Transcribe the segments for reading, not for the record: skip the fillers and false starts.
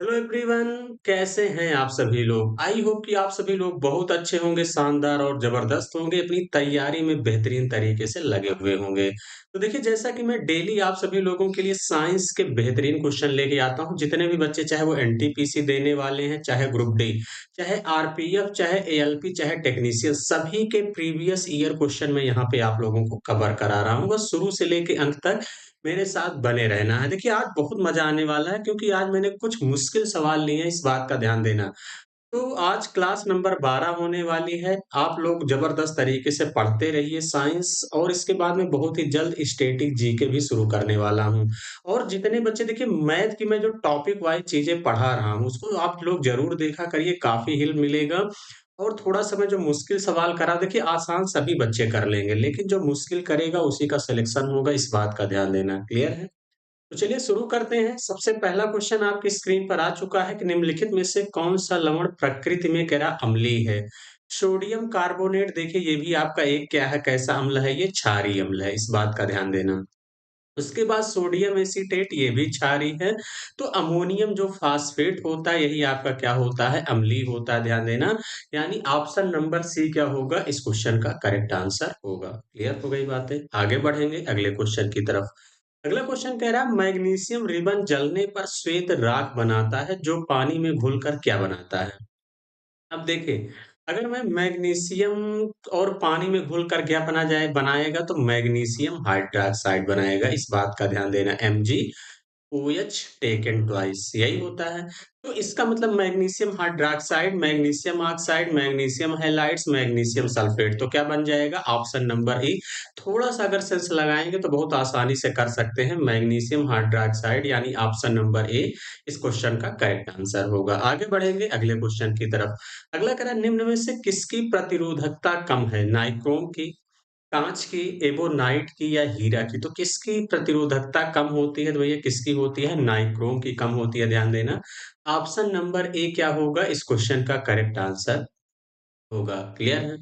Hello everyone, कैसे हैं आप सभी लोग? आई होप कि आप सभी लोग बहुत अच्छे होंगे, शानदार और जबरदस्त होंगे, अपनी तैयारी में बेहतरीन तरीके से लगे हुए होंगे। तो देखिए, जैसा कि मैं डेली आप सभी लोगों के लिए साइंस के बेहतरीन क्वेश्चन लेके आता हूँ। जितने भी बच्चे, चाहे वो एनटीपीसी देने वाले हैं, चाहे ग्रुप डी, चाहे आरपीएफ, चाहे एएलपी, चाहे टेक्नीशियन, सभी के प्रीवियस ईयर क्वेश्चन मैं यहाँ पे आप लोगों को कवर करा रहा हूँ। बस शुरू से लेके अंत तक मेरे साथ बने रहना है। देखिए, आज बहुत मज़ा आने वाला है क्योंकि आज मैंने कुछ मुश्किल सवाल लिए हैं, इस बात का ध्यान देना। तो आज क्लास नंबर 12 होने वाली है। आप लोग ज़बरदस्त तरीके से पढ़ते रहिए साइंस, और इसके बाद मैं बहुत ही जल्द स्टैटिक जीके भी शुरू करने वाला हूँ। और जितने बच्चे, देखिए, मैथ की मैं जो टॉपिक वाइज़ चीज़ें पढ़ा रहा हूँ, उसको आप लोग ज़रूर देखा करिए, काफ़ी हेल्प मिलेगा। और थोड़ा-सा मैं जो मुश्किल सवाल करा, देखिए, आसान सभी बच्चे कर लेंगे, लेकिन जो मुश्किल करेगा उसी का सिलेक्शन होगा, इस बात का ध्यान देना। क्लियर है? तो चलिए शुरू करते हैं। सबसे पहला क्वेश्चन आपकी स्क्रीन पर आ चुका है कि निम्नलिखित में से कौन-सा लवण प्रकृति में कह रहा अम्लीय है? सोडियम कार्बोनेट, देखिए, ये भी आपका एक क्या है, कैसा अम्ल है? ये क्षारीय अम्ल है, इस बात का ध्यान देना। उसके बाद सोडियम एसीटेट, ये भी क्षारीय है। तो अमोनियम जो फास्फेट होता है, यही आपका क्या होता है? अम्लीय होता है, ध्यान देना। यानी ऑप्शन नंबर सी क्या होगा? इस क्वेश्चन का करेक्ट आंसर होगा। क्लियर हो गई बातें? आगे बढ़ेंगे अगले क्वेश्चन की तरफ। अगला क्वेश्चन कह रहा है, मैग्नीशियम रिबन जलने पर श्वेत राख बनाता है, जो पानी में घुलकर क्या बनाता है? अब देखिए, अगर मैं मैग्नीशियम और पानी में घुलकर क्या बनाएगा, तो मैग्नीशियम हाइड्रॉक्साइड बनाएगा, इस बात का ध्यान देना। एमजी ओएच टेकन ट्वाइस, यही होता है। तो इसका मतलब magnesium hydroxide, magnesium oxide, magnesium halides, magnesium sulphate, तो क्या बन जाएगा? Option number A. थोड़ा-सा अगर सेंस लगाएँगे तो बहुत आसानी से कर सकते हैं। मैग्नीशियम हाइड्रॉक्साइड यानी ऑप्शन नंबर ए इस क्वेश्चन का करेक्ट आंसर होगा। आगे बढ़ेंगे अगले क्वेश्चन की तरफ। अगला कह रहा है, निम्न में से किसकी प्रतिरोधकता कम है? नाइक्रोम की, काँच की, एबोनाइट की या हीरा की? तो किसकी प्रतिरोधकता कम होती है? तो भैया किसकी होती है? नाइक्रोम की कम होती है, ध्यान देना। ऑप्शन नंबर ए क्या होगा इस क्वेश्चन का करेक्ट आंसर होगा। क्लियर है?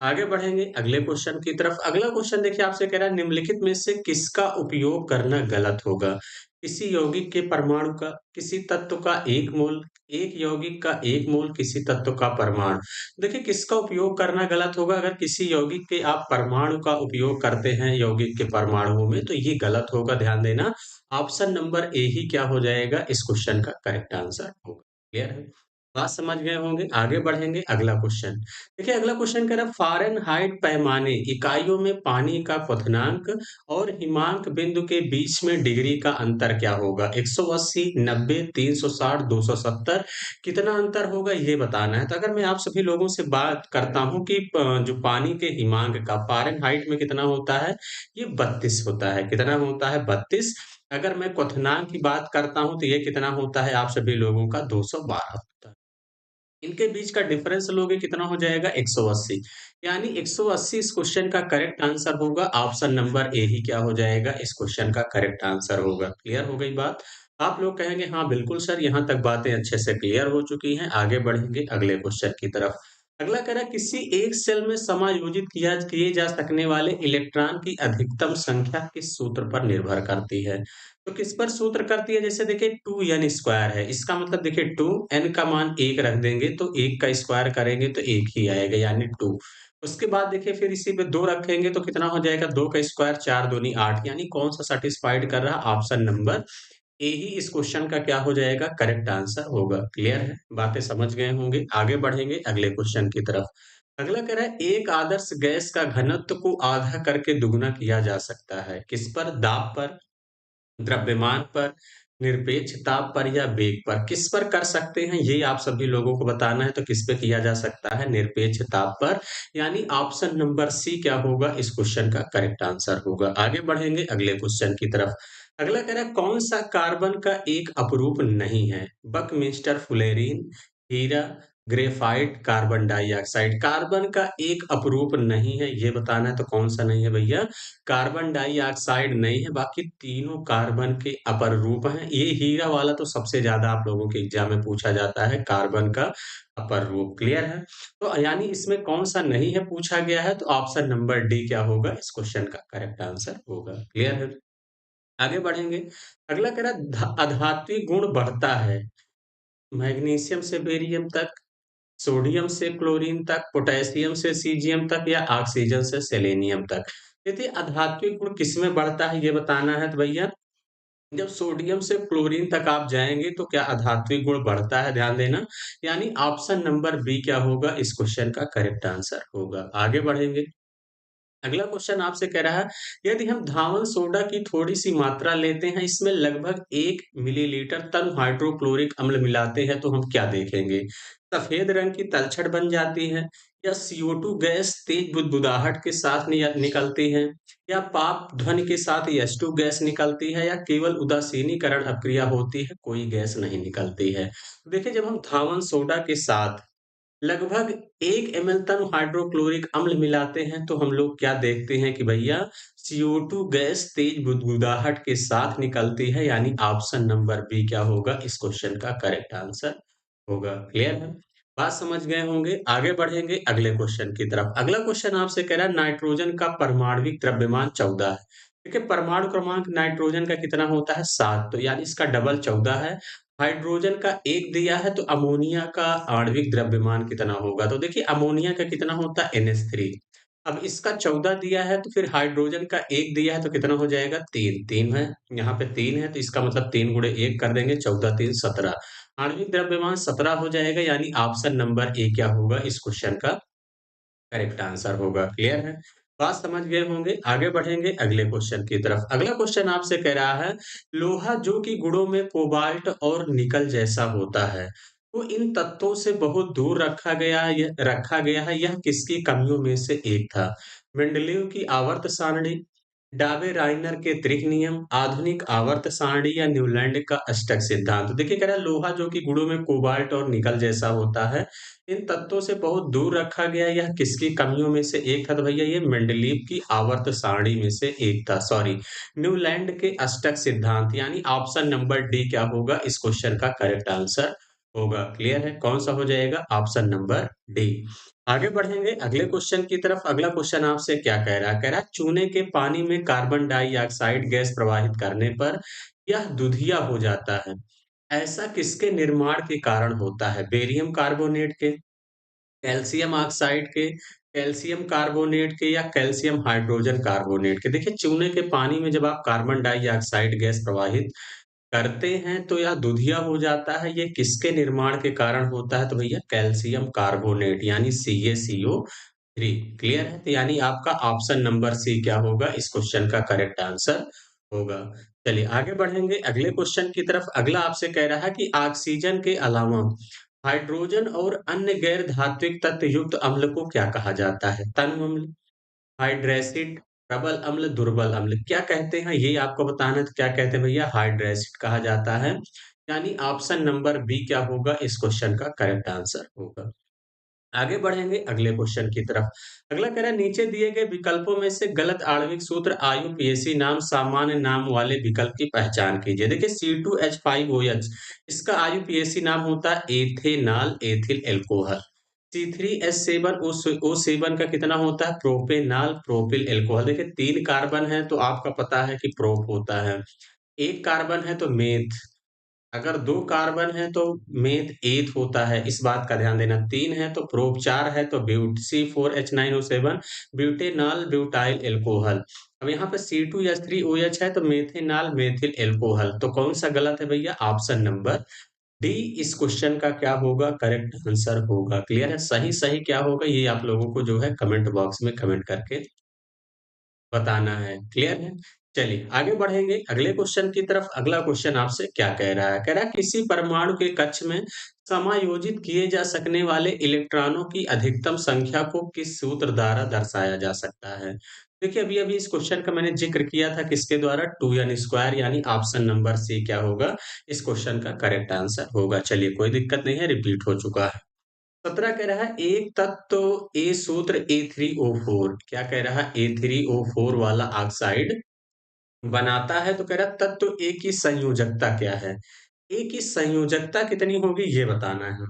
आगे बढ़ेंगे अगले क्वेश्चन की तरफ। अगला क्वेश्चन देखिए, आपसे कह रहा है, निम्नलिखित में से किसका उपयोग करना गलत होगा? किसी यौगिक के परमाणु का, किसी तत्व का 1 मोल, एक यौगिक का 1 मोल, किसी तत्व का परमाणु। देखिए, किसका उपयोग करना गलत होगा? अगर किसी यौगिक के आप परमाणु का उपयोग करते हैं यौगिक के परमाणुओं में, तो ये गलत होगा, ध्यान देना। ऑप्शन नंबर ए ही क्या हो जाएगा इस क्वेश्चन का करेक्ट आंसर होगा। क्लियर है? बात समझ गए होंगे। आगे बढ़ेंगे अगला क्वेश्चन। देखिए, अगला क्वेश्चन कह रहा है, फ़ारेनहाइट पैमाने इकाइयों में पानी का क्वथनांक और हिमांक बिंदु के बीच में डिग्री का अंतर क्या होगा? 180, 90, 360, 270, कितना अंतर होगा ये बताना है। तो अगर मैं आप सभी लोगों से बात करता हूँ कि जो पानी के हिमांक का फ़ारेनहाइट में कितना होता है? ये 32 होता है। कितना होता है? 32। अगर मैं क्वथनांक की बात करता हूँ तो ये कितना होता है आप सभी लोगों का? 212 होता है। इनके बीच का डिफरेंस लोगे कितना हो जाएगा? 180। यानी 180 इस क्वेश्चन का करेक्ट आंसर होगा। ऑप्शन नंबर ए ही क्या हो जाएगा इस क्वेश्चन का करेक्ट आंसर होगा। क्लियर हो गई बात? आप लोग कहेंगे हाँ बिल्कुल सर, यहाँ तक बातें अच्छे से क्लियर हो चुकी हैं। आगे बढ़ेंगे अगले क्वेश्चन की तरफ। अगला कह रहा है, किसी एक सेल में समायोजित किए जा सकने वाले इलेक्ट्रॉन की अधिकतम संख्या किस सूत्र पर निर्भर करती है? तो किस पर सूत्र करती है? जैसे देखिए, 2n स्क्वायर है, इसका मतलब देखिए 2, n का मान 1 रख देंगे तो 1 का स्क्वायर करेंगे तो 1 ही आएगा, यानी 2। उसके बाद देखिए, फिर इसी पे 2 रखेंगे तो कितना हो जाएगा? 2 का स्क्वायर 4 दूनी 8, यानी कौन-सा सैटिस्फाइड कर रहा है? ऑप्शन नंबर ए ही इस क्वेश्चन का क्या हो जाएगा? करेक्ट आंसर होगा। क्लियर है? बातें समझ गए होंगे। आगे बढ़ेंगे अगले क्वेश्चन की तरफ। अगला कह रहा है, एक आदर्श गैस का घनत्व को आधा करके दुगुना किया जा सकता है। किस पर? दाब पर, द्रव्यमान पर, निरपेक्ष ताप पर या वेग पर? किस पर कर सकते हैं ये आप सभी लोगों को बताना है। तो किस पे किया जा सकता है? निरपेक्ष ताप पर। यानी ऑप्शन नंबर सी क्या होगा इस क्वेश्चन का करेक्ट आंसर होगा। आगे बढ़ेंगे अगले क्वेश्चन की तरफ। अगला कह रहा है, कौन सा कार्बन का एक अपरूप नहीं है? बकमिस्टर फुलेरीन, हीरा, ग्रेफाइट, कार्बन डाइऑक्साइड। कार्बन का एक अपरूप नहीं है, ये बताना है। तो कौन सा नहीं है भैया? कार्बन डाइऑक्साइड नहीं है, बाकी तीनों कार्बन के अपर रूप हैं। ये हीरा वाला तो सबसे ज्यादा आप लोगों के एग्जाम में पूछा जाता है, कार्बन का अपर रूप। क्लियर है? तो यानी इसमें कौन सा नहीं है पूछा गया है, तो ऑप्शन नंबर डी क्या होगा इस क्वेश्चन का करेक्ट आंसर होगा। क्लियर है? आगे बढ़ेंगे। अगला कह रहा है, अधात्विक गुण बढ़ता है मैग्नीशियम से बेरियम तक, सोडियम से क्लोरीन तक, पोटेशियम से सीजियम तक या ऑक्सीजन से सेलेनियम तक। देखिए आध्यात्मिक गुण किसमें बढ़ता है ये बताना है तो भैया जब सोडियम से क्लोरीन तक आप जाएँगे तो क्या आध्यात्मिक गुण बढ़ता है ध्यान देना, यानी ऑप्शन नंबर बी क्या होगा इस क्वेश्चन का करेक्ट आंसर होगा। आगे बढ़ेंगे। अगला क्वेश्चन आपसे कह रहा है, यदि हम धावन सोडा की थोड़ी-सी मात्रा लेते हैं, इसमें लगभग 1 मिलीलीटर तन हाइड्रोक्लोरिक अम्ल मिलाते हैं, तो हम क्या देखेंगे? सफेद रंग की तलछट बन जाती है या CO2 गैस तेज बुदबुदाहट के साथ निकलती है या पाप ध्वनि के साथ H2 गैस निकलती है या केवल उदासीनीकरण अभिक्रिया होती है, कोई गैस नहीं निकलती है। तो देखिए, जब हम धावन सोडा के साथ लगभग 1 एमएल तन हाइड्रोक्लोरिक अम्ल मिलाते हैं तो हम लोग क्या देखते हैं कि भैया CO2 गैस तेज बुदबुदाहट के साथ निकलती है यानी ऑप्शन नंबर बी क्या होगा इस क्वेश्चन का करेक्ट आंसर होगा। क्लियर है? बात समझ गए होंगे। आगे बढ़ेंगे अगले क्वेश्चन की तरफ। अगला क्वेश्चन आपसे कह रहा है नाइट्रोजन का परमाणविक द्रव्यमान 14 है। देखिए परमाणु क्रमांक नाइट्रोजन का कितना होता है 7 तो यानी इसका डबल 14 है। हाइड्रोजन का 1 दिया है तो अमोनिया का आणविक द्रव्यमान कितना होगा? तो देखिए अमोनिया का कितना होता है NH3। अब इसका 14 दिया है तो फिर हाइड्रोजन का 1 दिया है तो कितना हो जाएगा 3, 3 है। यहाँ पे 3 है तो इसका मतलब 3 गुणे 1 कर देंगे 14 3 17। आणविक द्रव्यमान 17 हो जाएगा यानी ऑप्शन नंबर ए क्या होगा इस क्वेश्चन का करेक्ट आंसर होगा। क्लियर है? बात समझ गए होंगे। आगे बढ़ेंगे अगले क्वेश्चन की तरफ। अगला क्वेश्चन आपसे कह रहा है लोहा जो कि गुणों में कोबाल्ट और निकल जैसा होता है, तो इन तत्वों से बहुत दूर रखा गया है यह किसकी कमियों में से एक था? मेंडलीव की आवर्त सारणी, डाबे राइनर के त्रिक नियम, आधुनिक आवर्त सारणी या न्यूलैंड का अष्टक सिद्धांत। तो देखिए कह रहा है लोहा जो कि गुणों में कोबाल्ट और निकल जैसा होता है, इन तत्वों से बहुत दूर रखा गया यह किसकी कमियों में से एक था? तो भैया ये मेंडलीव की आवर्त सारणी में से एक था। सॉरी, न्यूलैंड के अष्टक सिद्धांत यानी ऑप्शन नंबर डी क्या होगा इस क्वेश्चन का करेक्ट आंसर होगा। क्लियर है? कौन सा हो जाएगा? Option number D. आगे बढ़ेंगे अगले क्वेश्चन की तरफ। अगला क्वेश्चन आपसे क्या कह रहा है? कह रहा है चूने के पानी में कार्बन डाइऑक्साइड गैस प्रवाहित करने पर यह दुधिया हो जाता है। ऐसा किसके निर्माण के कारण होता है? बेरियम कार्बोनेट के, कैल्शियम ऑक्साइड के, कैल्शियम कार्बोनेट के या कैल्शियम हाइड्रोजन कार्बोनेट के। देखिए चूने के पानी में जब आप कार्बन डाइऑक्साइड गैस प्रवाहित करते हैं तो यह दुधिया हो जाता है। ये किसके निर्माण के कारण होता है? तो भैया कैल्शियम कार्बोनेट यानी CaCO3। क्लियर है? तो यानी आपका ऑप्शन नंबर सी क्या होगा इस क्वेश्चन का करेक्ट आंसर होगा। चलिए आगे बढ़ेंगे अगले क्वेश्चन की तरफ। अगला आपसे कह रहा है कि ऑक्सीजन के अलावा हाइड्रोजन और अन्य गैर धात्विक तत्व युक्त अम्ल को क्या कहा जाता है? तनु अम्ल, हाइड्रेसिड, प्रबल अम्ल, दुर्बल अम्ल। क्या कहते हैं ये आपको बताना है तो क्या कहते हैं भैया हाइड्रेसिड कहा जाता है। यानी ऑप्शन नंबर बी क्या होगा इस क्वेश्चन का करेक्ट आंसर होगा। आगे बढ़ेंगे अगले क्वेश्चन की तरफ। अगला कह रहा है नीचे दिए गए विकल्पों में से गलत आणविक सूत्र IUPAC नाम सामान्य नाम वाले विकल्प की पहचान कीजिए। देखिए C2H5OH इसका IUPAC नाम होता है एथेनॉल एथिल एल्कोहल। C3H7O7 का कितना होता है प्रोपेनॉल प्रोपिल एल्कोहल। देखिए 3 कार्बन है तो आपका पता है कि प्रोप होता है। 1 कार्बन है तो मेथ, अगर 2 कार्बन है तो मेथ एथ होता है, इस बात का ध्यान देना। 3 है तो प्रोप, 4 है तो ब्यूट C4H9O7 ब्यूटेनॉल ब्यूटाइल एल्कोहल। अब यहाँ पे C2H3OH है तो मेथेनॉल मेथिल एल्कोहल। तो कौन सा गलत है भैया? ऑप्शन नंबर डी इस क्वेश्चन का क्या होगा करेक्ट आंसर होगा। क्लियर है? सही सही क्या होगा ये आप लोगों को जो है कमेंट बॉक्स में कमेंट करके बताना है। क्लियर है? चलिए आगे बढ़ेंगे अगले क्वेश्चन की तरफ। अगला क्वेश्चन आपसे क्या कह रहा है? कह रहा है किसी परमाणु के कक्ष में समायोजित किए जा सकने वाले इलेक्ट्रॉनों की अधिकतम संख्या को किस सूत्र द्वारा दर्शाया जा सकता है? देखिए अभी-अभी इस क्वेश्चन का मैंने ज़िक्र किया था किसके द्वारा 2n स्क्वायर यानी ऑप्शन नंबर सी क्या होगा इस क्वेश्चन का करेक्ट आंसर होगा। चलिए कोई दिक्कत नहीं है, रिपीट हो चुका है। 17 कह रहा है एक तत्व ए सूत्र A3O4 क्या कह रहा है A3O4 वाला ऑक्साइड बनाता है तो कह रहा है तत्व ए की संयोजकता क्या है? ए की संयोजकता कितनी होगी ये बताना है।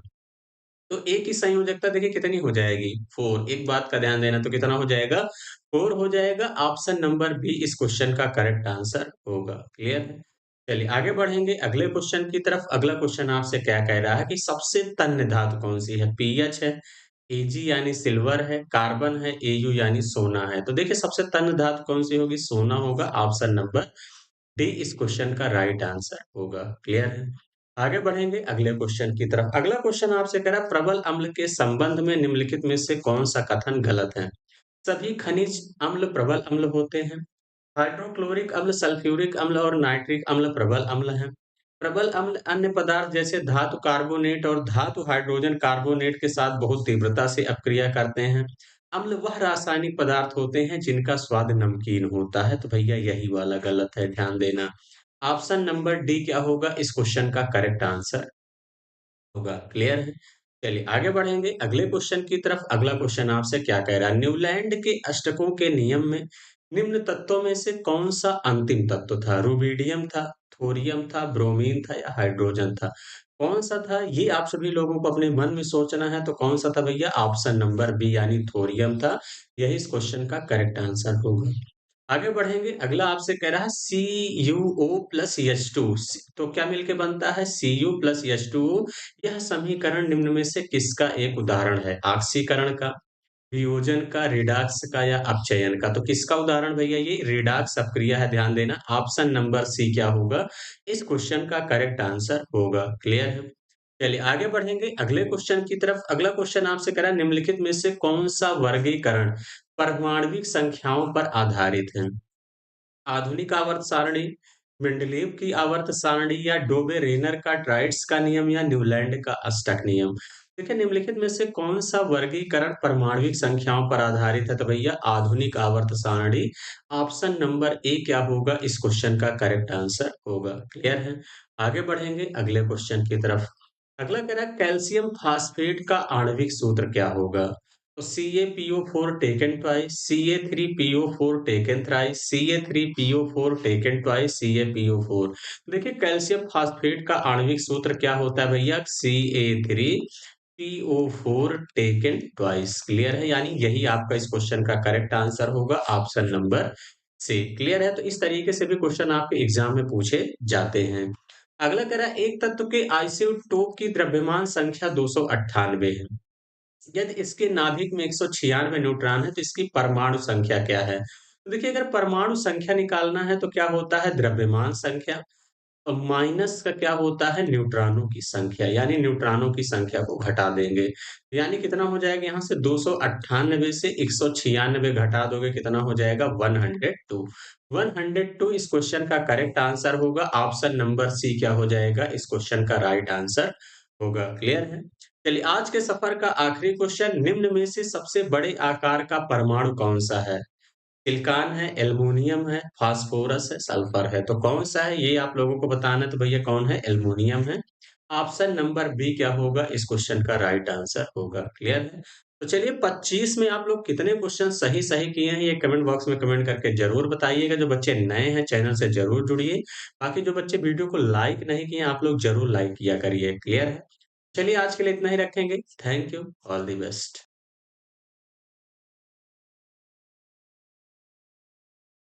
तो ए की संयोजकता देखिए कितनी हो जाएगी 4। एक बात का ध्यान देना तो कितना हो जाएगा 4 हो जाएगा। ऑप्शन नंबर बी इस क्वेश्चन का करेक्ट आंसर होगा। क्लियर है? चलिए आगे बढ़ेंगे अगले क्वेश्चन की तरफ। अगला क्वेश्चन आपसे क्या कह रहा है कि सबसे तन्य धातु कौन-सी है? पीएच है, एजी यानी सिल्वर है, कार्बन है, एयू यानी सोना है। तो देखिए सबसे तन्य धातु कौन-सी होगी? सोना होगा। ऑप्शन नंबर डी इस क्वेश्चन का राइट आंसर होगा। क्लियर है? आगे बढ़ेंगे अगले क्वेश्चन की तरफ। अगला क्वेश्चन आपसे कह रहा है प्रबल अम्ल के संबंध में निम्नलिखित में से कौन-सा कथन गलत है? सभी खनिज अम्ल प्रबल अम्ल होते हैं। हाइड्रोक्लोरिक अम्ल, सल्फ्यूरिक अम्ल और नाइट्रिक अम्ल प्रबल अम्ल हैं। प्रबल अम्ल अन्य पदार्थ जैसे धातु कार्बोनेट और धातु हाइड्रोजन कार्बोनेट के साथ बहुत तीव्रता से अपक्रिया करते हैं। अम्ल वह रासायनिक पदार्थ होते हैं जिनका स्वाद नमकीन होता है। तो भैया यही वाला गलत है, ध्यान देना। ऑप्शन नंबर डी क्या होगा इस क्वेश्चन का करेक्ट आंसर होगा। क्लियर है? चलिए आगे बढ़ेंगे अगले क्वेश्चन की तरफ। अगला क्वेश्चन आपसे क्या कह रहा है? न्यूलैंड के अष्टकों के नियम में निम्न तत्वों में से कौन-सा अंतिम तत्व था? रुबिडियम था, थोरियम था, ब्रोमीन था या हाइड्रोजन था? कौन-सा था? ये आप सभी लोगों को अपने मन में सोचना है। तो कौन-सा था भैया? ऑप्शन नंबर बी यानी थोरियम था। यही इस क्वेश्चन का करेक्ट आंसर होगा। आगे बढ़ेंगे अगला आपसे कह रहा है CuO प्लस H2 तो क्या मिलके बनता है Cu प्लस H2O। यह समीकरण निम्न में से किसका एक उदाहरण है? ऑक्सीकरण का, वियोजन का, रिडॉक्स का या अपचयन का? तो किसका उदाहरण भैया? ये रिडॉक्स अपक्रिया है, ध्यान देना। ऑप्शन नंबर सी क्या होगा इस क्वेश्चन का करेक्ट आंसर होगा। क्लियर है? चलिए आगे बढ़ेंगे अगले क्वेश्चन की तरफ। अगला क्वेश्चन आपसे करा निम्नलिखित में से कौन सा वर्गीकरण परमाणविक संख्याओं पर आधारित है? आधुनिक आवर्त सारणी, मेंडलीव की आवर्त सारणी या डोबे-रेनर का ड्राइट्स का नियम या न्यूलैंड का अष्टक नियम। देखिए निम्नलिखित में से कौन सा वर्गीकरण परमाणविक संख्याओं पर आधारित है? तो भैया आधुनिक आवर्त सारणी। ऑप्शन नंबर ए क्या होगा इस क्वेश्चन का करेक्ट आंसर होगा। क्लियर है? आगे बढ़ेंगे अगले क्वेश्चन की तरफ। अगला कह रहा है कैल्शियम फास्फेट का आणविक सूत्र क्या होगा? तो CaPO4 taken twice, CA3PO4 taken thrice, CA3PO4 taken twice, CaPO4। देखिए कैल्शियम फास्फेट का आणविक सूत्र क्या होता है भैया? CA3PO4 taken twice. क्लियर है? यानी यही आपका इस क्वेश्चन का करेक्ट आंसर होगा ऑप्शन नंबर सी। क्लियर है? तो इस तरीके से भी क्वेश्चन आपके एग्जाम में पूछे जाते हैं। अगला कह रहा है एक तत्व के आइसोटोप की द्रव्यमान संख्या 298 है। यदि इसके नाभिक में 196 न्यूट्रॉन है तो इसकी परमाणु संख्या क्या है? तो देखिए अगर परमाणु संख्या निकालना है तो क्या होता है? द्रव्यमान संख्या और माइनस का क्या होता है? न्यूट्रॉनों की संख्या, यानी न्यूट्रॉनों की संख्या को घटा देंगे। यानी कितना हो जाएगा? यहाँ से 298 से 196 घटा दोगे कितना हो जाएगा? 102। 102 इस क्वेश्चन का करेक्ट आंसर होगा। ऑप्शन नंबर सी क्या हो जाएगा इस क्वेश्चन का राइट आंसर होगा। क्लियर है? चलिए आज के सफर का आखिरी क्वेश्चन निम्न में से सबसे बड़े आकार का परमाणु कौन-सा है? सिलिकॉन है, एल्युमीनियम है, फास्फोरस है, सल्फर है। तो कौन-सा है ये आप लोगों को बताना है। तो भैया कौन है? एल्युमीनियम है। ऑप्शन नंबर बी क्या होगा इस क्वेश्चन का राइट आंसर होगा। क्लियर है? तो चलिए 25 में आप लोग कितने क्वेश्चन सही-सही किए हैं ये कमेंट बॉक्स में कमेंट करके ज़रूर बताइएगा। जो बच्चे नए हैं चैनल से ज़रूर जुड़िए। बाकी जो बच्चे वीडियो को लाइक नहीं किए हैं आप लोग ज़रूर लाइक किया करिए। क्लियर है? चलिए आज के लिए इतना ही रखेंगे। Thank you. All the best.